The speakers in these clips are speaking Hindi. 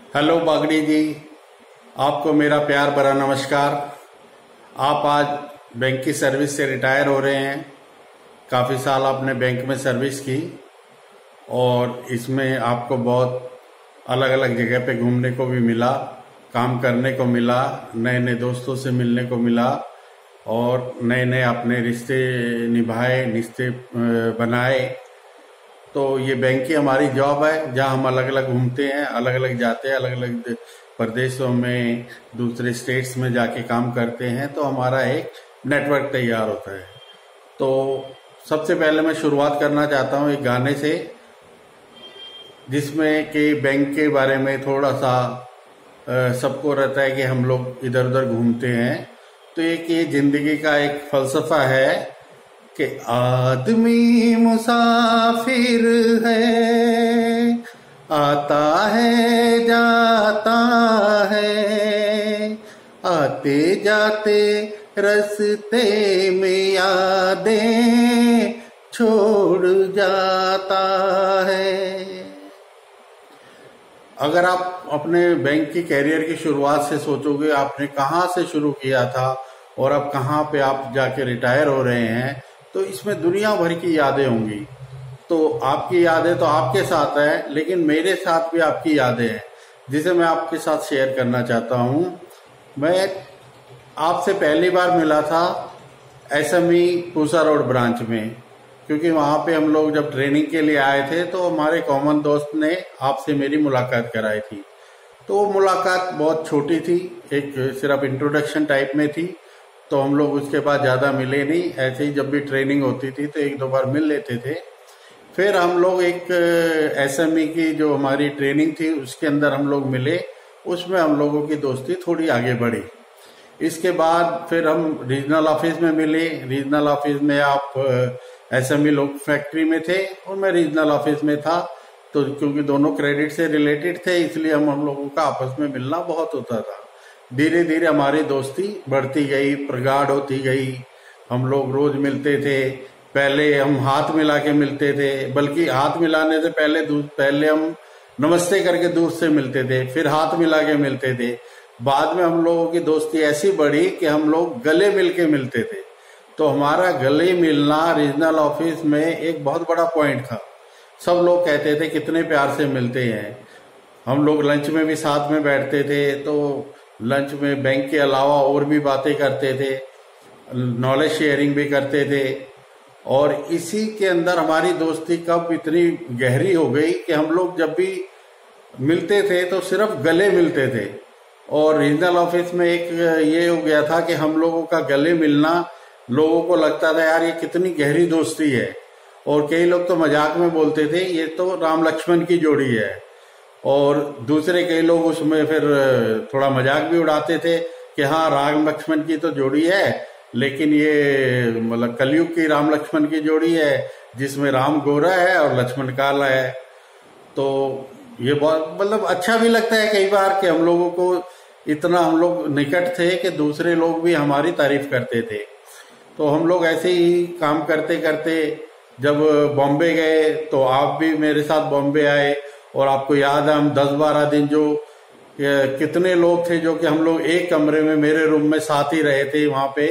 हेलो बागड़ी जी, आपको मेरा प्यार भरा नमस्कार। आप आज बैंक की सर्विस से रिटायर हो रहे हैं। काफ़ी साल आपने बैंक में सर्विस की और इसमें आपको बहुत अलग अलग जगह पे घूमने को भी मिला, काम करने को मिला, नए नए दोस्तों से मिलने को मिला और नए नए अपने रिश्ते निभाए, रिश्ते बनाए। तो ये बैंक की हमारी जॉब है जहाँ हम अलग अलग घूमते हैं, अलग अलग जाते हैं, अलग अलग प्रदेशों में, दूसरे स्टेट्स में जाके काम करते हैं। तो हमारा एक नेटवर्क तैयार होता है। तो सबसे पहले मैं शुरुआत करना चाहता हूँ एक गाने से, जिसमें कि बैंक के बारे में थोड़ा सा सबको रहता है कि हम लोग इधर उधर घूमते हैं। तो एक ये जिंदगी का एक फलसफा है कि आदमी मुसाफिर है, आता है जाता है, आते जाते रास्ते में यादें छोड़ जाता है। अगर आप अपने बैंक की कैरियर की शुरुआत से सोचोगे, आपने कहाँ से शुरू किया था और अब कहाँ पे आप जाके रिटायर हो रहे हैं, तो इसमें दुनिया भर की यादें होंगी। तो आपकी यादें तो आपके साथ है, लेकिन मेरे साथ भी आपकी यादें हैं, जिसे मैं आपके साथ शेयर करना चाहता हूँ। मैं आपसे पहली बार मिला था एसएमई पूसा रोड ब्रांच में, क्योंकि वहाँ पे हम लोग जब ट्रेनिंग के लिए आए थे तो हमारे कॉमन दोस्त ने आपसे मेरी मुलाकात कराई थी। तो वो मुलाकात बहुत छोटी थी, एक सिर्फ इंट्रोडक्शन टाइप में थी। तो हम लोग उसके बाद ज़्यादा मिले नहीं, ऐसे ही जब भी ट्रेनिंग होती थी तो एक दो बार मिल लेते थे। फिर हम लोग एक एसएमई की जो हमारी ट्रेनिंग थी उसके अंदर हम लोग मिले, उसमें हम लोगों की दोस्ती थोड़ी आगे बढ़ी। इसके बाद फिर हम रीजनल ऑफिस में मिले। रीजनल ऑफिस में आप एसएमई लोग फैक्ट्री में थे और मैं रीजनल ऑफिस में था। तो क्योंकि दोनों क्रेडिट से रिलेटेड थे, इसलिए हम लोगों का आपस में मिलना बहुत होता था। धीरे धीरे हमारी दोस्ती बढ़ती गई, प्रगाढ़ होती गई। हम लोग रोज मिलते थे। पहले हम हाथ मिला के मिलते थे, बल्कि हाथ मिलाने से पहले हम नमस्ते करके दूर से मिलते थे, फिर हाथ मिला के मिलते थे। बाद में हम लोगों की दोस्ती ऐसी बढ़ी कि हम लोग गले मिल के मिलते थे। तो हमारा गले मिलना रीजनल ऑफिस में एक बहुत बड़ा पॉइंट था। सब लोग कहते थे कितने प्यार से मिलते हैं। हम लोग लंच में भी साथ में बैठते थे, तो लंच में बैंक के अलावा और भी बातें करते थे, नॉलेज शेयरिंग भी करते थे। और इसी के अंदर हमारी दोस्ती कब इतनी गहरी हो गई कि हम लोग जब भी मिलते थे तो सिर्फ गले मिलते थे। और रीजनल ऑफिस में एक ये हो गया था कि हम लोगों का गले मिलना, लोगों को लगता था यार ये कितनी गहरी दोस्ती है। और कई लोग तो मजाक में बोलते थे ये तो राम लक्ष्मण की जोड़ी है। और दूसरे कई लोग उसमें फिर थोड़ा मजाक भी उड़ाते थे कि हाँ राम लक्ष्मण की तो जोड़ी है, लेकिन ये मतलब कलयुग की राम लक्ष्मण की जोड़ी है, जिसमें राम गोरा है और लक्ष्मण काला है। तो ये बहुत मतलब अच्छा भी लगता है कई बार कि हम लोगों को इतना हम लोग निकट थे कि दूसरे लोग भी हमारी तारीफ करते थे। तो हम लोग ऐसे ही काम करते करते जब बॉम्बे गए, तो आप भी मेरे साथ बॉम्बे आए। और आपको याद है हम 10-12 दिन जो कितने लोग थे जो कि हम लोग एक कमरे में मेरे रूम में साथ ही रहे थे वहां पे।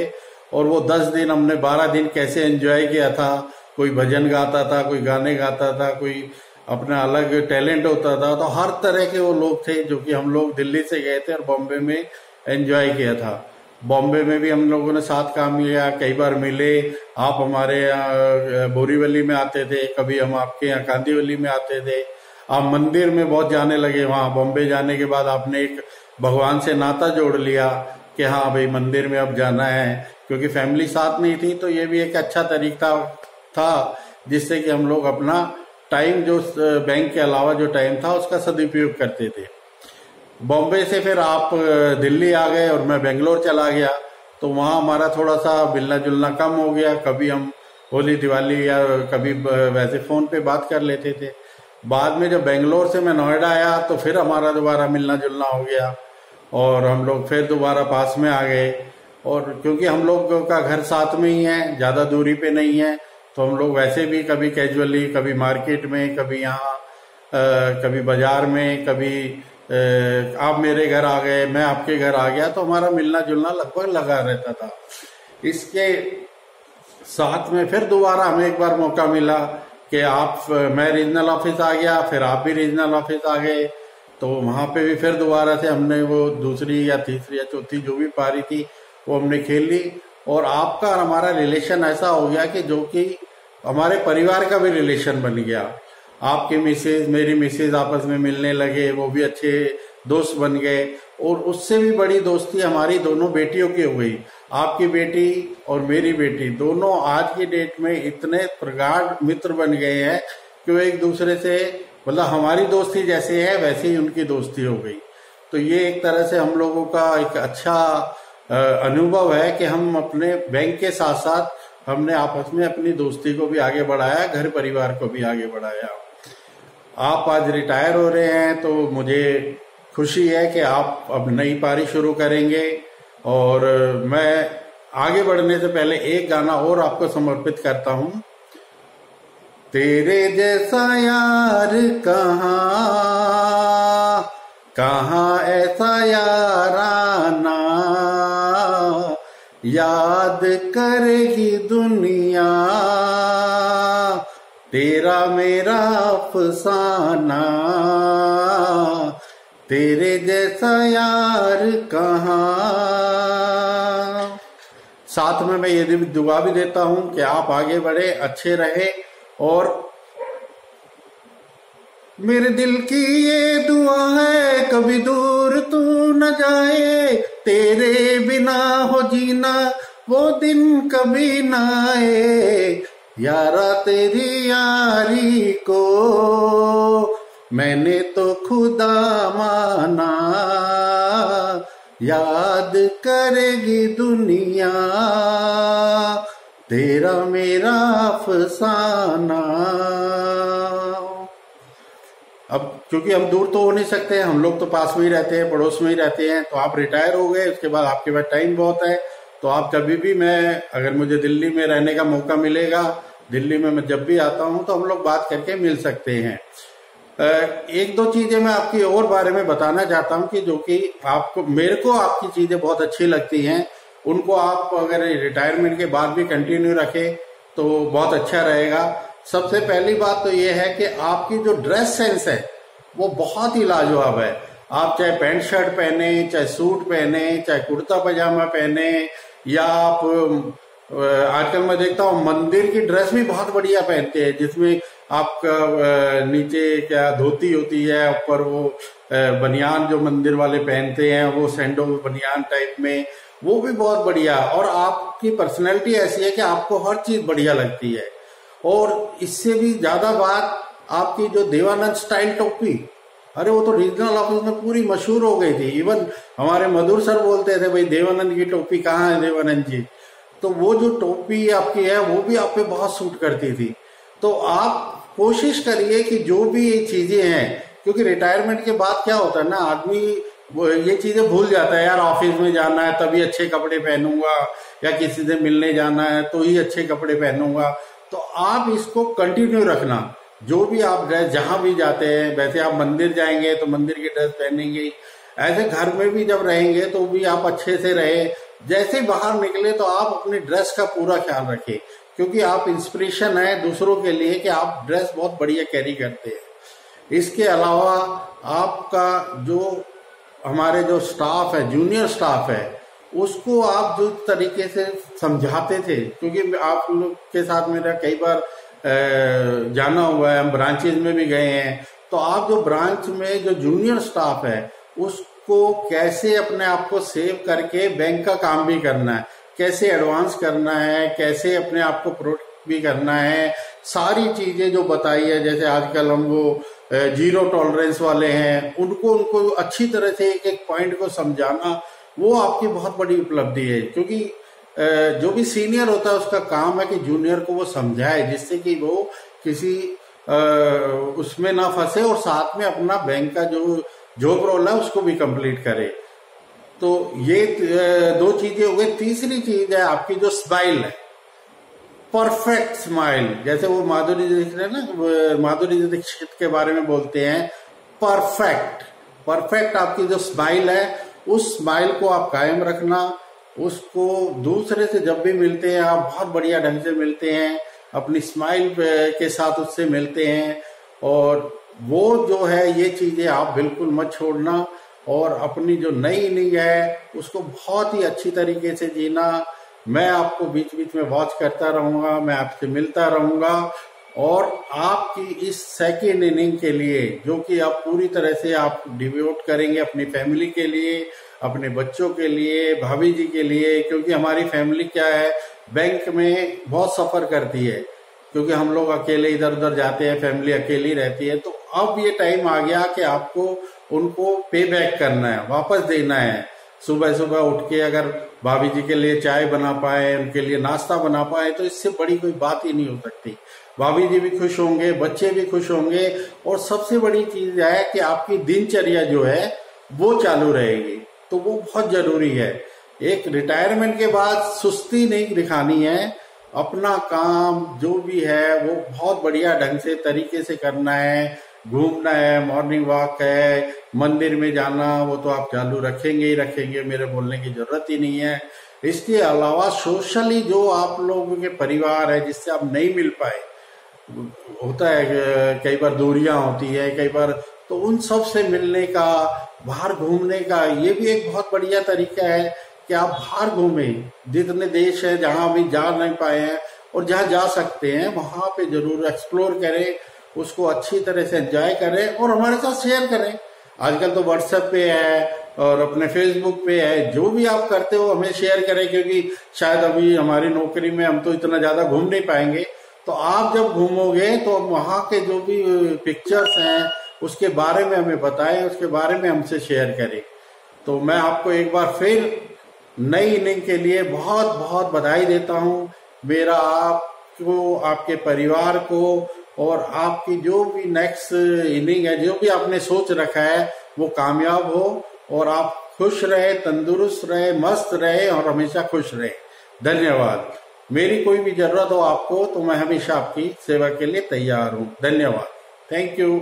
और वो 10 दिन हमने 12 दिन कैसे एंजॉय किया था। कोई भजन गाता था, कोई गाने गाता था, कोई अपना अलग टैलेंट होता था। तो हर तरह के वो लोग थे जो कि हम लोग दिल्ली से गए थे और बॉम्बे में एंजॉय किया था। बॉम्बे में भी हम लोगों ने साथ काम किया, कई बार मिले। आप हमारे यहाँ बोरीवली में आते थे, कभी हम आपके यहाँ कांदीवली में आते थे। आप मंदिर में बहुत जाने लगे। वहां बॉम्बे जाने के बाद आपने एक भगवान से नाता जोड़ लिया कि हाँ भाई मंदिर में अब जाना है, क्योंकि फैमिली साथ नहीं थी। तो ये भी एक अच्छा तरीका था जिससे कि हम लोग अपना टाइम जो बैंक के अलावा जो टाइम था उसका सदुपयोग करते थे। बॉम्बे से फिर आप दिल्ली आ गए और मैं बेंगलोर चला गया। तो वहाँ हमारा थोड़ा सा मिलना जुलना कम हो गया। कभी हम होली दिवाली या कभी वैसे फोन पे बात कर लेते थे। बाद में जब बेंगलोर से मैं नोएडा आया तो फिर हमारा दोबारा मिलना जुलना हो गया और हम लोग फिर दोबारा पास में आ गए। और क्योंकि हम लोग का घर साथ में ही है, ज्यादा दूरी पे नहीं है, तो हम लोग वैसे भी कभी कैजुअली, कभी मार्केट में, कभी यहाँ कभी बाजार में, कभी आप मेरे घर आ गए, मैं आपके घर आ गया, तो हमारा मिलना जुलना लगभग लगा रहता था। इसके साथ में फिर दोबारा हमें एक बार मौका मिला कि मैं रीजनल ऑफिस आ गया, फिर आप भी रीजनल ऑफिस आ गए, तो वहां पे भी फिर दोबारा से हमने वो दूसरी या तीसरी या चौथी जो भी पारी थी वो हमने खेल ली। और आपका और हमारा रिलेशन ऐसा हो गया कि जो कि हमारे परिवार का भी रिलेशन बन गया। आपकी मिसेज मेरी मिसेज आपस में मिलने लगे, वो भी अच्छे दोस्त बन गए। और उससे भी बड़ी दोस्ती हमारी दोनों बेटियों की हो गई। आपकी बेटी और मेरी बेटी दोनों आज की डेट में इतने प्रगाढ़ मित्र बन गए हैं कि वो एक दूसरे से, मतलब हमारी दोस्ती जैसे है वैसे ही उनकी दोस्ती हो गई। तो ये एक तरह से हम लोगों का एक अच्छा अनुभव है कि हम अपने बैंक के साथ साथ हमने आपस में अपनी दोस्ती को भी आगे बढ़ाया, घर परिवार को भी आगे बढ़ाया। आप आज रिटायर हो रहे हैं तो मुझे खुशी है कि आप अब नई पारी शुरू करेंगे। और मैं आगे बढ़ने से पहले एक गाना और आपको समर्पित करता हूं। तेरे जैसा यार कहाँ ऐसा याराना, याद करेगी दुनिया तेरा मेरा अफसाना, तेरे जैसा यार कहाँ। साथ में मैं ये दुआ भी देता हूं कि आप आगे बढ़े, अच्छे रहे। और मेरे दिल की ये दुआ है कभी दूर तू न जाए, तेरे बिना हो जीना वो दिन कभी ना आए। यारा तेरी यारी को मैंने तो खुदा माना, याद करेगी दुनिया तेरा मेरा अफसाना। अब क्योंकि हम दूर तो हो नहीं सकते, हम लोग तो पास में ही रहते हैं, पड़ोस में ही रहते हैं। तो आप रिटायर हो गए, उसके बाद आपके पास टाइम बहुत है, तो आप कभी भी, मैं अगर मुझे दिल्ली में रहने का मौका मिलेगा, दिल्ली में मैं जब भी आता हूं तो हम लोग बात करके मिल सकते हैं। एक दो चीजें मैं आपकी और बारे में बताना चाहता हूं कि जो कि आपको, मेरे को आपकी चीजें बहुत अच्छी लगती हैं, उनको आप अगर रिटायरमेंट के बाद भी कंटिन्यू रखें तो बहुत अच्छा रहेगा। सबसे पहली बात तो ये है कि आपकी जो ड्रेस सेंस है वो बहुत ही लाजवाब है। आप चाहे पैंट शर्ट पहने, चाहे सूट पहने, चाहे कुर्ता पजामा पहने, या आप आजकल मैं देखता हूँ मंदिर की ड्रेस भी बहुत बढ़िया पहनते हैं, जिसमें आपका नीचे क्या धोती होती है, ऊपर वो बनियान जो मंदिर वाले पहनते हैं वो सैंडो बनियान टाइप में, वो भी बहुत बढ़िया। और आपकी पर्सनैलिटी ऐसी है कि आपको हर चीज बढ़िया लगती है। और इससे भी ज्यादा बात, आपकी जो देवानंद स्टाइल टोपी, अरे वो तो रीजनल ऑफिस में पूरी मशहूर हो गई थी। इवन हमारे मधुर सर बोलते थे, भाई देवानंद की टोपी कहाँ है देवानंद जी। तो वो जो टोपी आपकी है वो भी आप पे बहुत सूट करती थी। तो आप कोशिश करिए कि जो भी ये चीजें हैं, क्योंकि रिटायरमेंट के बाद क्या होता है ना, आदमी ये चीजें भूल जाता है, यार ऑफिस में जाना है तभी अच्छे कपड़े पहनूंगा, या किसी से मिलने जाना है तो ही अच्छे कपड़े पहनूंगा। तो आप इसको कंटिन्यू रखना, जो भी आप ड्रेस जहां भी जाते हैं, वैसे आप मंदिर जाएंगे तो मंदिर की ड्रेस पहनेंगे, ऐसे घर में भी जब रहेंगे तो भी आप अच्छे से रहे। जैसे बाहर निकले तो आप अपनी ड्रेस का पूरा ख्याल रखें, क्योंकि आप इंस्पिरेशन है दूसरों के लिए कि आप ड्रेस बहुत बढ़िया कैरी करते हैं। इसके अलावा आपका जो हमारे जो स्टाफ है, जूनियर स्टाफ है, उसको आप जो तरीके से समझाते थे, क्योंकि आप लोग के साथ मेरा कई बार जाना हुआ है, हम ब्रांचेज में भी गए हैं, तो आप जो ब्रांच में जो जूनियर स्टाफ है उसको कैसे अपने आप को सेव करके बैंक का काम भी करना है, कैसे एडवांस करना है, कैसे अपने आप को प्रोटेक्ट भी करना है, सारी चीजें जो बताई है। जैसे आजकल हम वो जीरो टॉलरेंस वाले हैं, उनको अच्छी तरह से एक एक पॉइंट को समझाना, वो आपकी बहुत बड़ी उपलब्धि है। क्योंकि जो भी सीनियर होता है उसका काम है कि जूनियर को वो समझाए, जिससे कि वो किसी उसमें ना फंसे और साथ में अपना बैंक का जो जॉब रोल है उसको भी कंप्लीट करे। तो ये दो चीजें हो गई। तीसरी चीज है आपकी जो स्माइल है, परफेक्ट स्माइल। जैसे वो माधुरी दीक्षित है ना, माधुरी दीक्षित के बारे में बोलते हैं परफेक्ट, परफेक्ट आपकी जो स्माइल है, उस स्माइल को आप कायम रखना। उसको दूसरे से जब भी मिलते हैं आप बहुत बढ़िया ढंग से मिलते हैं, अपनी स्माइल के साथ उससे मिलते हैं, और वो जो है ये चीजें आप बिल्कुल मत छोड़ना। और अपनी जो नई इनिंग है उसको बहुत ही अच्छी तरीके से जीना। मैं आपको बीच बीच में वॉच करता रहूंगा, मैं आपसे मिलता रहूंगा, और आपकी इस सेकेंड इनिंग के लिए जो कि आप पूरी तरह से आप डिवोट करेंगे अपनी फैमिली के लिए, अपने बच्चों के लिए, भाभी जी के लिए, क्योंकि हमारी फैमिली क्या है, बैंक में बहुत सफर करती है, क्योंकि हम लोग अकेले इधर उधर जाते हैं, फैमिली अकेली रहती है। तो अब ये टाइम आ गया कि आपको उनको पे बैक करना है, वापस देना है। सुबह सुबह उठ के अगर भाभी जी के लिए चाय बना पाए, उनके लिए नाश्ता बना पाए, तो इससे बड़ी कोई बात ही नहीं हो सकती। भाभी जी भी खुश होंगे, बच्चे भी खुश होंगे, और सबसे बड़ी चीज है कि आपकी दिनचर्या जो है वो चालू रहेगी। तो वो बहुत जरूरी है। एक रिटायरमेंट के बाद सुस्ती नहीं दिखानी है, अपना काम जो भी है वो बहुत बढ़िया ढंग से तरीके से करना है। घूमना है, मॉर्निंग वॉक है, मंदिर में जाना, वो तो आप चालू रखेंगे ही रखेंगे, मेरे बोलने की जरूरत ही नहीं है। इसके अलावा सोशली जो आप लोगों के परिवार है जिससे आप नहीं मिल पाए, होता है कई बार दूरियां होती है कई बार, तो उन सब से मिलने का, बाहर घूमने का, ये भी एक बहुत बढ़िया तरीका है कि आप बाहर घूमें। जितने देश है जहां अभी जा नहीं पाए हैं और जहां जा सकते हैं वहां पे जरूर एक्सप्लोर करें, उसको अच्छी तरह से एंजॉय करें और हमारे साथ शेयर करें। आजकल तो व्हाट्सएप पे है और अपने फेसबुक पे है, जो भी आप करते हो हमें शेयर करें, क्योंकि शायद अभी हमारी नौकरी में हम तो इतना ज्यादा घूम नहीं पाएंगे। तो आप जब घूमोगे तो वहां के जो भी पिक्चर्स हैं उसके बारे में हमें बताएं, उसके बारे में हमसे शेयर करें। तो मैं आपको एक बार फिर नई इनिंग के लिए बहुत बहुत बधाई देता हूं। मेरा आपको, आपके परिवार को, और आपकी जो भी नेक्स्ट इनिंग है, जो भी आपने सोच रखा है वो कामयाब हो, और आप खुश रहे, तंदुरुस्त रहे, मस्त रहे और हमेशा खुश रहे। धन्यवाद। मेरी कोई भी जरूरत हो आपको तो मैं हमेशा आपकी सेवा के लिए तैयार हूँ। धन्यवाद। Thank you.